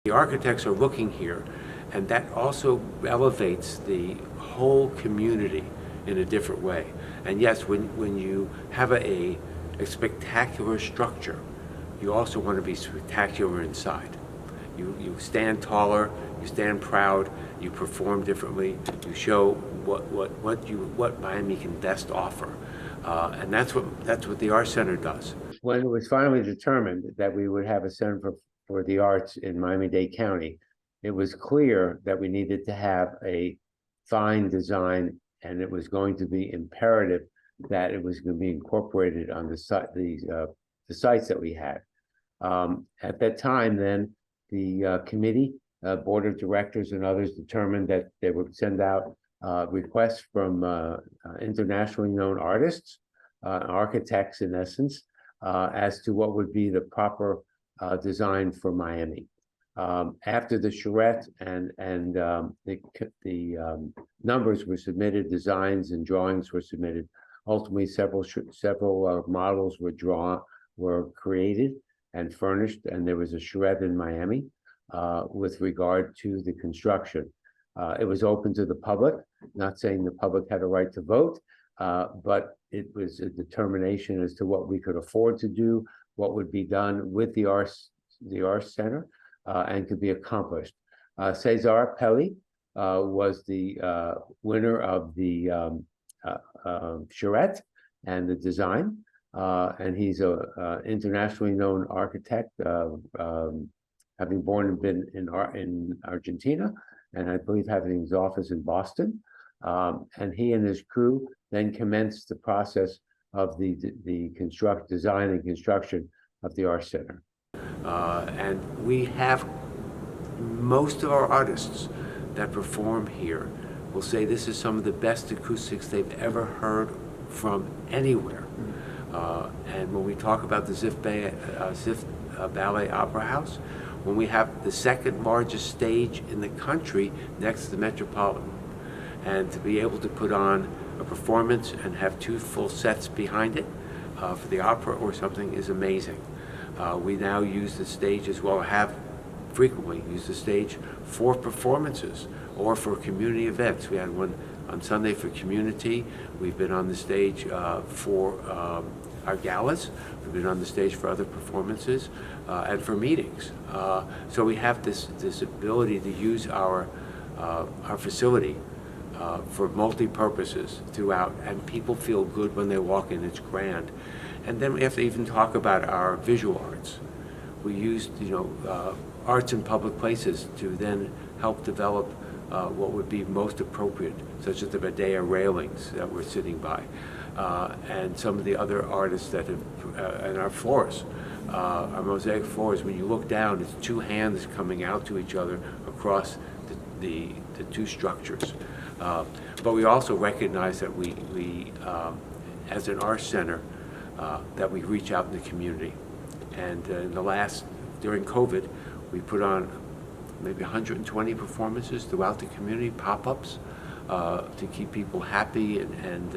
The architects are looking here, and that also elevates the whole community in a different way. And yes, when you have a spectacular structure, you also want to be spectacular inside. You stand taller, you stand proud, you perform differently, you show what Miami can best offer, and that's what the Art Center does. When it was finally determined that we would have a center for the arts in Miami-Dade County, it was clear that we needed to have a fine design, and it was going to be imperative that it was going to be incorporated on the sites that we had. At that time, then, the committee, board of directors and others determined that they would send out requests from internationally known artists, architects in essence, as to what would be the proper design for Miami. After the charrette and the numbers were submitted, designs and drawings were submitted. Ultimately, several models were created and furnished, and there was a charrette in Miami with regard to the construction. It was open to the public, not saying the public had a right to vote, but it was a determination as to what we could afford to do, what would be done with the Arts Center, and could be accomplished. Cesar Pelli was the winner of the charrette and the design. And he's a internationally known architect, having born and been in Argentina, and I believe having his office in Boston. And he and his crew then commenced the process of the design and construction of the Art Center. And we have most of our artists that perform here will say this is some of the best acoustics they've ever heard from anywhere. And when we talk about the Ziff Ballet Opera House, when we have the second largest stage in the country next to the Metropolitan, and to be able to put on a performance and have 2 full sets behind it for the opera or something is amazing. We now use the stage as well, have frequently used the stage for performances or for community events. We had one on Sunday for community. We've been on the stage for our galas. We've been on the stage for other performances and for meetings. So we have this ability to use our facility for multi-purposes throughout, and people feel good when they walk in. It's grand. And then we have to even talk about our visual arts. We used, arts in public places to then help develop what would be most appropriate, such as the Medea railings that we're sitting by, and some of the other artists that have, and our floors, our mosaic floors. When you look down, it's 2 hands coming out to each other across the 2 structures. But we also recognize that we as an art center, that we reach out in the community. And during COVID, we put on maybe 120 performances throughout the community, pop-ups, to keep people happy and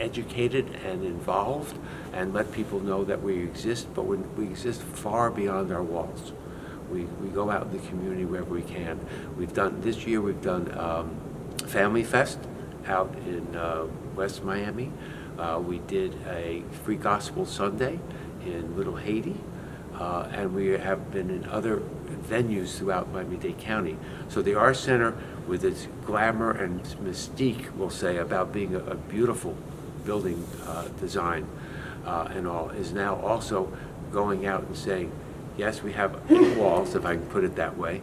educated and involved, and let people know that we exist, but we exist far beyond our walls. We go out in the community wherever we can. This year we've done Family Fest out in West Miami. We did a Free Gospel Sunday in Little Haiti, and we have been in other venues throughout Miami-Dade County. So the Art Center, with its glamour and mystique, we'll say, about being a beautiful building design and all, is now also going out and saying, yes, we have 8 walls, if I can put it that way,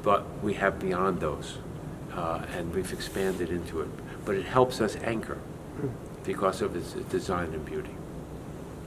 but we have beyond those, and we've expanded into it. But it helps us anchor because of its design and beauty.